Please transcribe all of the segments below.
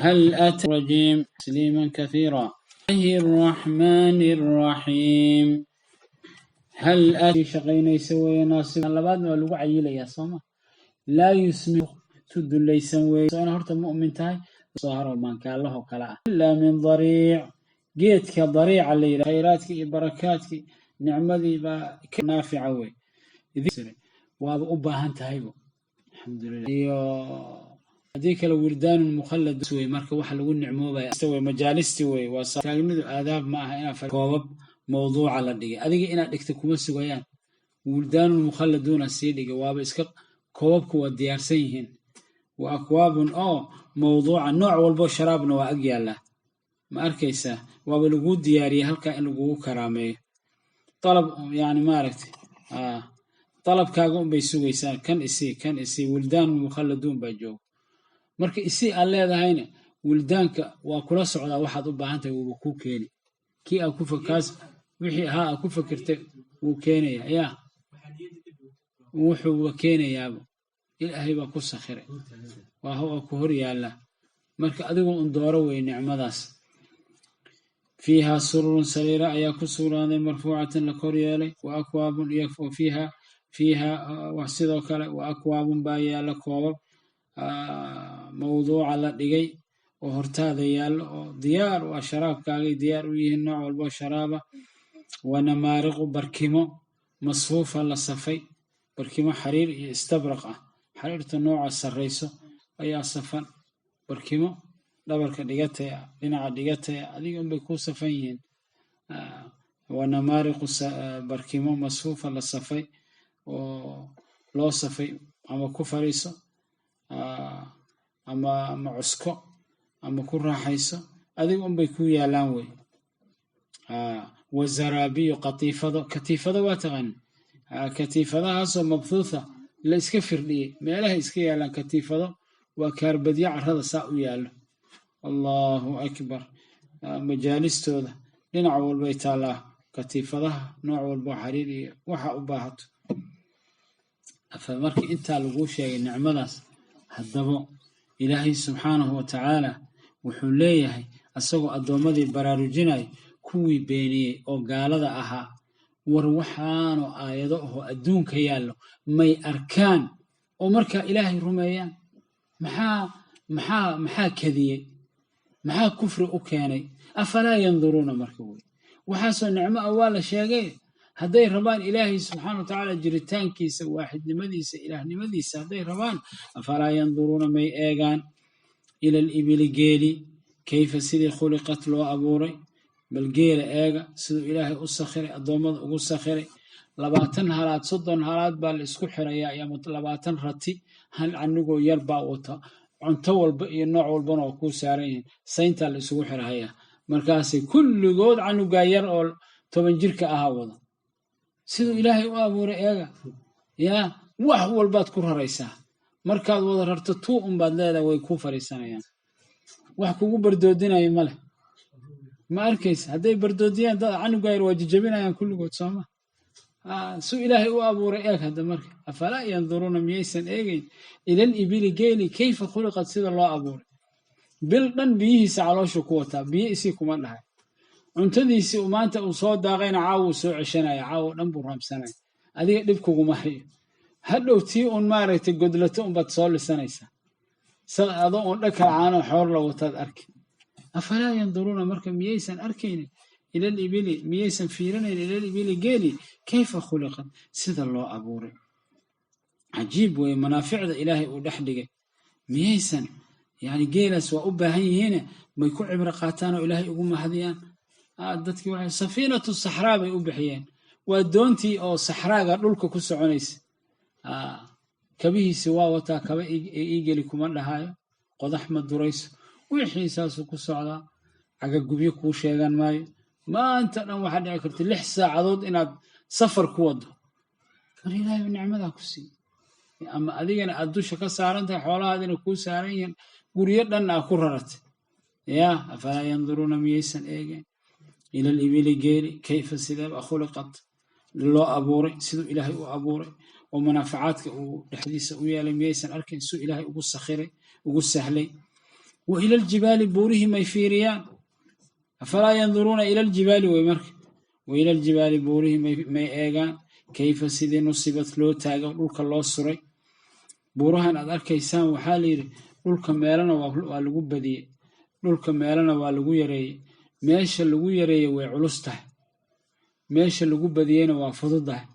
هل أتى الرجيم تسليما كثيرا. الله الرحمن الرحيم. هل أتى شقين يسوي ناصب لبعض ولو عيلة يا صوما لا يسمع تد ليس وي أنا هرت مؤمن تاي صهر ومن كان له كلا إلا من ضريع جيت كضريع اللي خيراتك بركاتك نعمتي نافعة وي إذا وهذا أبا هنت هايبو الحمد لله هذيك الوردان المخلد سوي مركب واحد لو النعمو بيستوي مجالستي وي وصاغنده آداب معها إنا فكواب موضوع على دقي أديك إنا دكتكم السويان وردان المخلدون السيدي جواب إسكت كوابك والديارسيهن وأكواب موضوع النوع والبو شرابنا وأجياله ما أركيسه وبالوجود دياري هل كان الوجود كرامي طلب يعني ما عرفت طلب كاقوم بيسويسان كان إسي ولدان المخلدون بيجو marka isi aan leedahayna wildaanka waa kula socdaa waxaad u baahan tahay uu ku keeni kii aad ku fakaas wixii ku fakirtay uu keenaya yaa wuxuu keenayaa ilaahay baa ku sakhiray waa huwa ku hor yaala marka adigu dooro way nicmadaas fiiha sururun sarira ayaa ku suuraanay marfuucatan la kor yeelay wa akwaabun yakfu fiiha wax sidoo kale wa akwaabun baa yaala koobab موضوع على دقي وهرتاذ يال ديار وشراب كاغي ديار ويه النوع والبو شرابة ونمارق بركمو مصفوفة للصفي بركمو حرير استبرقة حريرة النوع السريسو أي صفن بركمو دبرك دقتها لنع دقتها هذيهم بيكون صفيين ونمارق بركمو مصفوفة للصفي ولو صفي أما كفريسو ama cusko ama ku raaxayso adiga un bay ku yaalaan way wazarabiyo katiifada waa taqaan katiifadahaasoo mabthuutha la iska firdhiyey meelaha iska yaalaan katiifado waa kaarbadyo carrada saa u yaallo allahu akbar majaalistooda dhinac walbay taallaa katiifadaha nooc walbo xariir iyo waxa u baahato marka intaa laguu sheegay nicmadaas haddaba ilaahay subxaanahu watacaala wuxuu leeyahay asagoo addoommadii baraarujinaya kuwii beeniyey oo gaalada ahaa war waxaanu aayado ahoo adduunka yaallo may arkaan oo markaa ilaahay rumeeyaan maxaa kadiyey maxaa kufri u keenay afalaa yanduruuna marka wey waxaasoo nicmo ah waa la sheegay hadday rabaan ilaahay subxaanahu watacaala jiritaankiisa waaxidnimadiisa ilaahnimadiisa hadday rabaan afalaa yanduruuna may eegaan ila alibili geeli kayfa sidii khuliqat loo abuuray bal geela eega siduu ilaahay u sakhiray addoommada ugu sakhiray 20 halaad 30 halaad baa la isku xirayaa iyo 20 rati hal canigoo yar baa wata cunto walba iyo nooc walbana oo ku saaran yihiin saynta la isugu xirayaa markaasay kulligood canugaa yar oo 10 jirka ahaa wada siduu ilaahay u abuuray eega yaa wax walbaad ku raraysaa markaad wada rarto tuu baad leedahay way ku fariisanayaan wax kugu bardoodinaya male ma arkaysa hadday bardoodiyaan dad canuga yar waa jajabinayaan kulligood sooma suu ilaahay u abuuray eeg hadda marka afalaa yanduruuna miyaysan eegayn ila alibili geeli kayfa khuliqat sida loo abuuray bil dhan biyihiisa calooshu ku wataa biyo isii kuma dhahay cuntadiisii maanta uu soo daaqayna caawu soo ceshanaya caawu dhan buu raamsanaya adiga dhib kuguma hayo hadhow tii maaragtay godlato baad soo lisanaysaa sad adoo dhakal caano xoor la wataad arki afalaa yanduruuna marka miyaysan arkaynin ila alibili miyaysan fiirinayn ila alibili geeli kayfa khuliqat sida loo abuuray cajiib way manaaficda ilaahay uu dhex dhigay miyaysan yani geelaas waa u baahan yihiin may ku cibro qaataan oo ilaahay ugu mahadiyaan dadkii waxay safiinatu saxraa bay u bixiyeen waa doontii oo saxraaga dhulka ku soconaysa kabihiisi waa wataa kaba iigeli kuma dhahayo qodax ma durayso wixii saasuu ku socdaa cagagubyo kuu sheegan maayo maanta dhan waxaa dhici karta 6 saacadood inaad safar ku wado mar ilaahay nicmadaa ku sii ama adigana aad dusha ka saaran tahay xoolahaadina kuu saaran yihiin guryo dhan aa ku raratay yaa afalaa yanduruuna miyaysan eegeen ila alibili geeli kayfa sidaba khuliqat loo abuuray siduu ilaahay u abuuray oo manaafacaadka uu dhexdiisa u yeelay miyaysan arkayn suu ilaahay ugu sakhiray ugu sahlay وإلى الجبال بوره ما يفيريان أفلا ينظرون إلى الجبال ويمرك وإلى الجبال بوره ما يأيغان كيف سيدي نصبت لو تاغا لولك الله سري بورهان أد أركيسان waxaa layiri dhulka meelana waa lagu badiyay dhulka meelana waa lagu yareeyay meesha lagu yareeyay way culus tahay meesha lagu badiyayna waa fududahay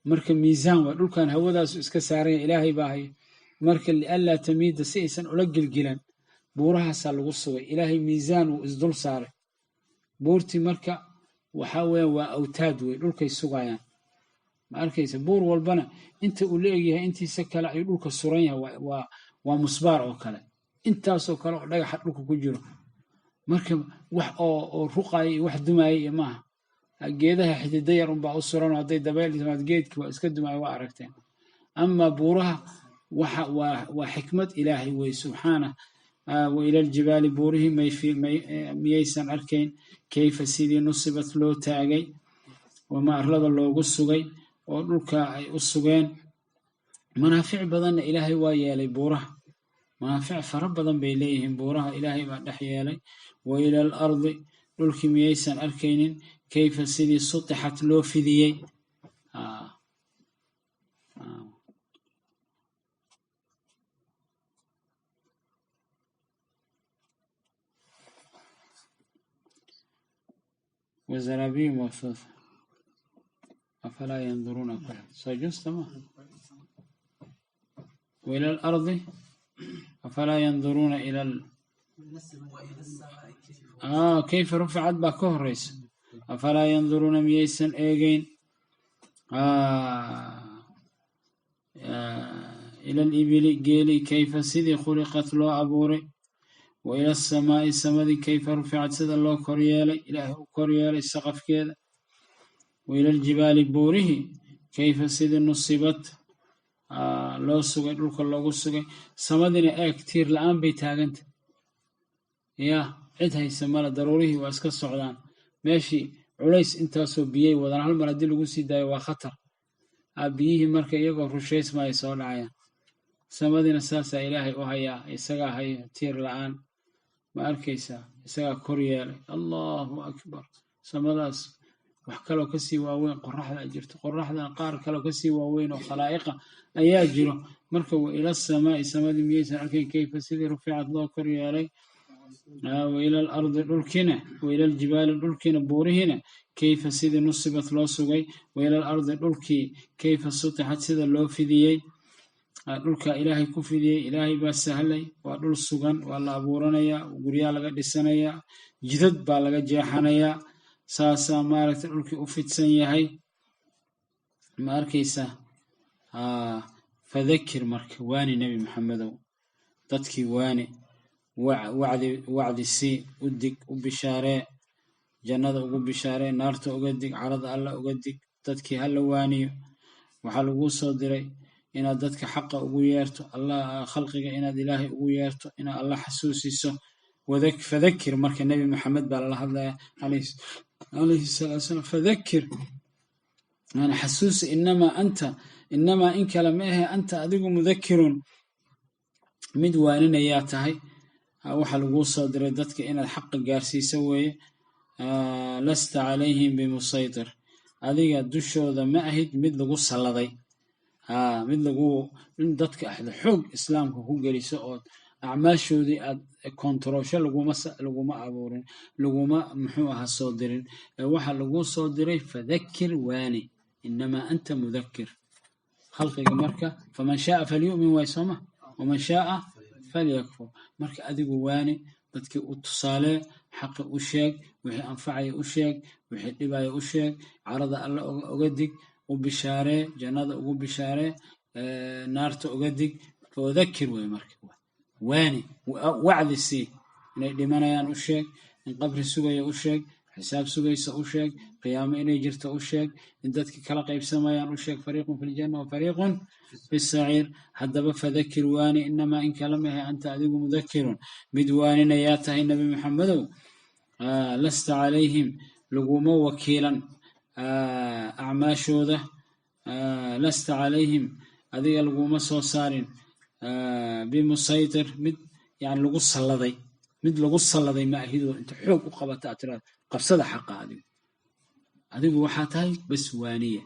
marka miisaan waa dhulkan hawadaas iska saaran ilaahay baa hay marka alla tamiida si aysan ula gilgilan buurahaas lagu sugay ilaahay miisaan uu isdul saaray buurti marka waxa weeye waa awtaad way dhulkay sugayaan ma arkaysa buur walbana inta uu leeyahay intiisa kale ay dhulka suran yahay waa musbaar oo kale intaas oo kale oo dhagax dhulka ku jiro marka wax oo ruqay wax dumay maaha geedaha xididda yar baa u suran haday dabeel timaad geedkii waa iska dumay waa aragteen ama buuraha waa xikmad ilaahay way subhanahu wa ila aljibali buurihi miyaysan arkayn kayfa sidii nusibat loo taagay wama arlada loogu sugay oo dhulka ay u sugeen manaafic badan ilaahay waa yeelay buuraha manaafic fara badan bay leeyihiin buuraha ilaahay baa dhex yeelay wa ila al-ardi dhulkii miyaysan arkaynin kayfa sidii sutixat loo fidiyey وزرابي مبثوثة أفلا ينظرون كله سجوز تمام وإلى الأرض أفلا ينظرون إلى كيف رفعت باكوه رئيس أفلا ينظرون ميسن إيجين إلى الإبل جيلي كيف سيدي خلقت له أبوري وإلى السماء السماء كيف رفعت سيد الله كوريالي إله كوريالي السقف كذا وإلى الجبال بوره كيف سيد نصبت لو سوغي دولك لوغو سوغي سمادنا كتير الآن بيتاغنت يا عد هاي السماء ضروريه واسكا السعودان ماشي عليس انتاسو بيي ودان هالمرة دي لغو سيداي وخطر بييه مركا يغو رشيس ما يسول عيا سمادنا ساسا إلهي وهيا يساقا هاي تير الآن ما أركيسا يساقا كوريالي الله أكبر سماداس وحكالو كسي واوين قرحة أجرت قرحة قار كالو كسي واوين وخلائقة أياجرو مركو إلى السماء سماد ميسا أركين كيف سيدي رفعت الله كوريالي وإلى الأرض الأركنة وإلى الجبال الأركنة بورهنة كيف سيدي نصبت الله سوغي وإلى الأرض الأركي كيف سطحت سيدي الله فيديي dhulka ilaahay ku fidiyay ilaahay baa sahlay waa dhul sugan waa la abuuranaya guriya laga dhisanaya jidad baa laga jeexanaya saasa maaragtay dhulkii u fidsan yahay ma arkaysa fadhakir marka waani nabi maxamedow dadkii waani wacdi si u dig u bishaaree jannada ugu bishaaree naarta uga dig carada alla uga dig dadkii hala waaniyo waxaa lagu soo diray inaad dadka xaqa ugu yeerto allah khalqiga inaad ilaahay ugu yeerto inaad allah xasuusiso fadhakir marka nabi maxamed baa la hadlaya alayhi salaatu wasalaam fadhakir ana xasuusi inama in kala ma ahe anta adigu mudhakkirun mid waaninaya tahay waxa lagu soo diray dadka inaad xaqa gaarsiiso weeye lasta calayhim bimusaytir adiga dushooda ma ahid mid lagu salladay mid in dadka ahda xoog islaamka ku geliso oo acmaashoodii aad kontrolsho laguma abuurin laguma muxuu aha soo dirin waxa lagu soo diray fadhakir waani inama anta mudhakkir khalqiga marka faman shaa falyu'min wa yasma waman shaa falyakfur marka adigu waani dadkii u tusaale xaq u sheeg wixii anfacay u sheeg wixii dhibay u sheeg carada alla uga dig وبشارة جناد وبشارة نارته وقدق فذكر ويمرك واني وعد السي لمن يان أشيك من قبر السجاي أشيك حساب سجاي سأشيك قيام إني جرت أشيك إن دتك كلا قيب سما يان أشيك فريق في الجنة وفريق في السعير حد فذكر واني إنما إن كلمه أنت أديك مذكر بدوان نياته النبي محمد لست عليهم لقوم وكيلا أعماشوده لست عليهم هذه لقوم صارين بمسيطر يعني لقو صلدي mid lagu salladay ma ahidoo inta xoog u qabata aad tiraahdo qabsada xaqa adigu waxaa tahay bas waaniya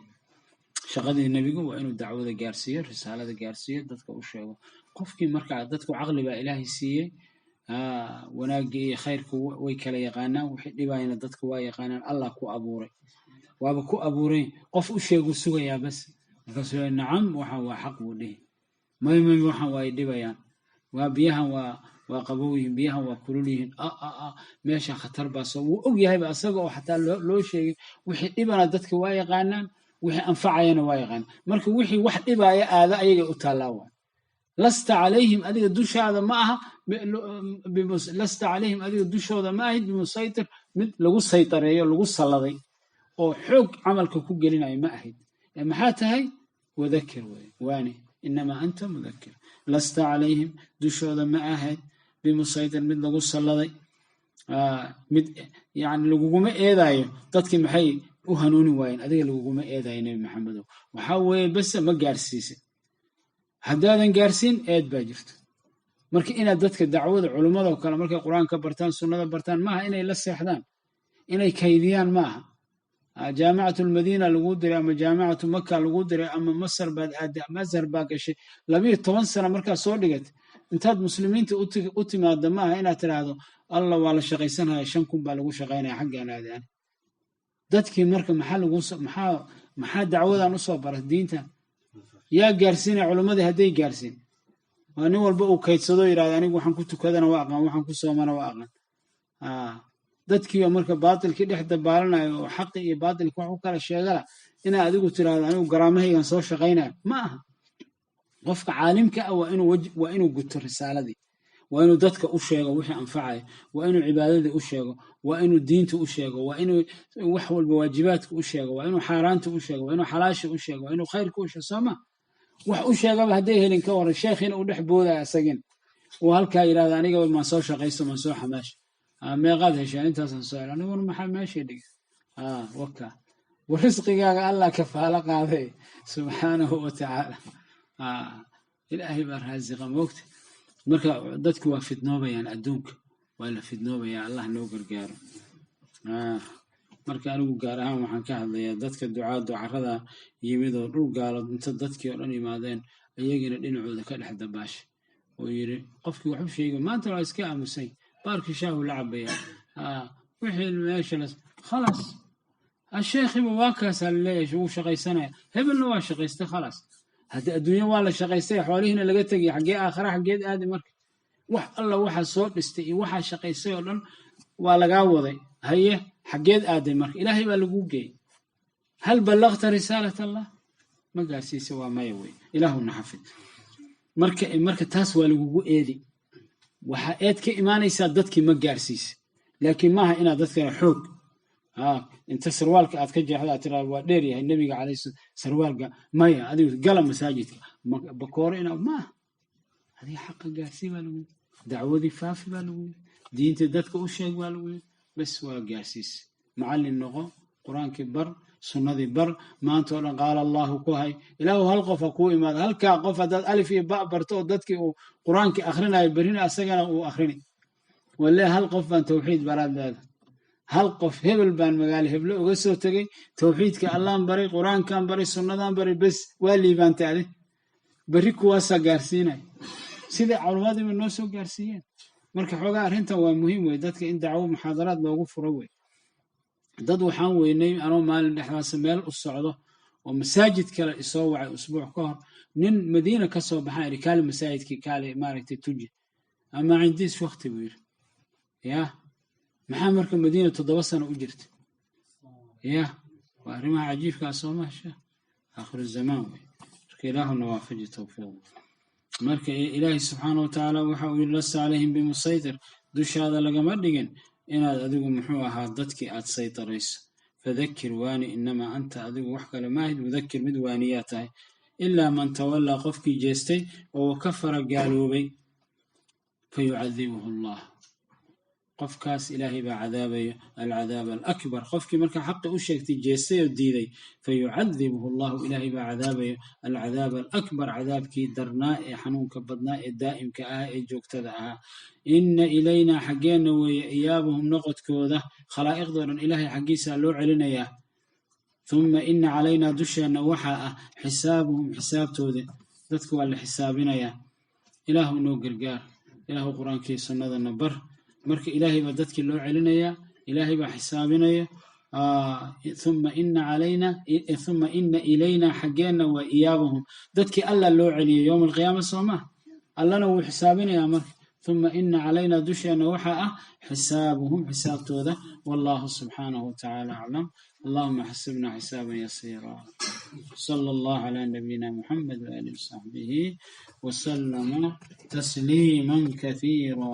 shaqadii nebigu waa inuu dacwada gaarsiiyo risaalada gaarsiiyo dadka u sheego qofkii markaa dadku caqli baa ilaahay siiyey wanaagga iyo khayrku way kala yaqaanaan wixii dhibayna dadka waa yaqaanaan allah ku abuuray waaba ku abuuray qof u sheegu sugayaa bas markaasuu nacam waxaan waa xaq buu dhihi may waxaan waa dhibayaan waa biyahan waa qabow yihiin biyahan waa kulul yihiin meesha khatar baa soo wuu og yahayba asaga oo xataa loo sheegay wixii dhibana dadka waa yaqaanaan wixii anfacayana waa yaqaanaan marka wixii wax dhibaya aada ayagay u taallaa waa lasta calayhim adiga dushaada ma aha lasta calayhim adiga dushooda ma ahid bimusaytir mid lagu saytareeyo lagu salladay oo xoog camalka ku gelinayo ma ahid maxaa tahay wadakir wey waani inamaa anta mudakir lasta calayhim dushooda ma ahayd bimusaytir mid lagu salladay mid yani laguguma eedaayo dadkii maxay u hanuuni waayeen adiga laguguma eedaayo nebi maxamedow waxaa weeye base ma gaarsiisa haddaadan gaarsiin eed baa jirto marka inaad dadka dacwada culummado kale markay qur-aanka bartaan sunnada bartaan maaha inay la seexdaan inay kaydiyaan maaha jaamicatu lmadiina lagu diray ama jaamicatu maka lagu diray ama masar baad aada ama azhar baa gashay 12 sano markaa soo dhigatay intaad muslimiinta u timaada maaha inaad tiraahdo allah waa la shaqaysanaya 5,000 baa lagu shaqaynaya xaggaan aadaan dadkii marka maxaa dacwadan usoo baray diintan yaa gaarsiinay culimmadii hadday gaarsiin waa nin walba uu kaydsado yidhahda anigu waxaan ku tukadana waa aqaan waxaan ku soomana waa aqaan dadkii marka baatilkii dhex dabaalanayo oo xaqi iyo baatilka wax u kala sheegala inaa adigu tiraahdo anigu garaamahaygan soo shaqaynayo ma aha qofka caalimka ah waa inuu guto risaaladii waa inuu dadka u sheego wixii anfacaya waa inuu cibaadadii u sheego waa inuu diinta u sheego waa inuu wax walba waajibaadka u sheego waa inuu xaaraanta u sheego waa inuu xalaasha u sheego waa inuu khayrka u sheego sooma wax u sheegaba hadday helin ka waran sheekhiina u dhex boodaya asagin uu halkaa yidhahda aniga maan soo shaqaysto maan soo xamaasha meeqaad hesheen intaasan soo hel aniguna maxaa meeshii dhigay waka warisqigaaga allah kafaalo qaaday subxaanahu watacaala ilaahay baa raasiqa moogta marka dadku waa fidnoobayaan adduunka waa la fidnoobayaa allah noo gargaaro marka anigu gaar ahaan waxaan ka hadlayaa dadka ducaadu carrada yimid oo dhul gaalo inta dadkii oo dhan yimaadeen iyagina dhinacooda ka dhex dabaashay oo yidhi qofkii wax u sheegay maanta waa iska aamusay baarkii shaahu la cabaya wixii meesha khalaas asheekhiba waa kaasaa laleeyahay wuu shaqaysanaya hebelna waa shaqaystay khalaas haddii adduunya waa la shaqaystay xoolihiina laga tegay xaggee aakhira xaggeed aadi marka wax alla waxaa soo dhistay iyo waxaa shaqaystay oo dhan waa lagaa waday haye xaggeed aaday marka ilaahay baa laguu geeyey hal ballaqta risaalat allah ma gaarsiisa waa maya wey ilaahuna xafid marka taas waa lagugu eedi waxaa eed ka imaanaysaa dadkii ma gaarsiisa laakiin maaha inaad dadkana xoog inta sarwaalka aad ka jeexda aad tiraahdo waa dheer yahay nebiga calayhi sarwaalka maya adigu gala masaajidka bakooro inaad maaha adiga xaqa gaarsii baa lagu yidhi dacwadii faafi baa lagu yidhi diinta dadka u sheeg baa lagu yidhi bas waa gaarsiis macallin noqo qur-aankii bar sunnadii bar maanta oo dhan qaala allahu ku hay ilaahu hal qof ha kuu imaada halkaa qof haddaad alif iyo ba barto oo dadkii uu qur-aankii akhrinayo berina asagana uu akhrini walle hal qof baan tawxiid baraad leeda hal qof hebel baan magaalo heblo uga soo tegey tawxiidka allaan baray qur-aankan baray sunnadaan baray bes waa liibaantay adi berri kuwaasaa gaarsiinaya sida culumadiiba noo soo gaarsiiyeen marka xoogaa arrintan waa muhiim wey dadka in dacwo muxaadaraad loogu furo wey dad waxaan weynay anoo maalin dhexdaasa meel u socdo oo masaajid kale isoo wacay usbuuc ka hor nin madiina ka soo baxaan yidhi kaali masaajidkii kaali maaragtay tuji ama cindiis wakti buu yidhi yaa maxaa marka madiina 7 sano u jirta yaa waa arrimaha cajiibkaa soo maasha aakhiru zamaan wey marka ilaahuna waafaji tawfiiq marka ilaahay subxaana watacaala waxa uu yidhi lasta calayhim bimusaytir dushaada lagama dhigin inaad adigu muxuu ahaa dadkii aad saytarayso fadakir waani inamaa anta adigu wax kale maahid mudakir mid waaniyaa tahay ilaa man tawallaa qofkii jeestay oo kafara gaaloobay fayucadibuhu allah qofkaas ilaahay baa cadaabayo alcadaab alakbar. qofkii markaa xaqi u sheegtay jeestay oo diiday fayucadibuhu allahu ilaahay baa cadaabayo alcadaab alakbar, cadaabkii darnaa ee xanuunka badnaa ee daa'imka ahaa ee joogtada ahaa. ina ilaynaa xaggeenna weeye iyaabahum noqodkooda, khalaa'iqdoo dhan ilaahay xaggiisaa loo celinayaa. uma ina calaynaa dusheenna waxaa ah xisaabuhum xisaabtooda, dadka waa la xisaabinayaa. ilaahu noo gargaar, ilaahu qur-aankii sunnadana bar. marka ilaahay baa dadkii loo celinayaa, ilaahay baa xisaabinaya. uma ina ilaynaa xaggeenna waa iyaabahum, dadkii alla loo celiyay yowma alqiyaama sooma, allana wuu xisaabinayaa marka. uma ina calaynaa dusheenna waxaa ah xisaabuhum xisaabtooda. wallahu subxaanahu watacaala aclam. allahuma xasibna xisaaban yasiira. sala allahu calaa nabiyina muxamed waaalihi wasaxbihi wasalama tasliima kasiira.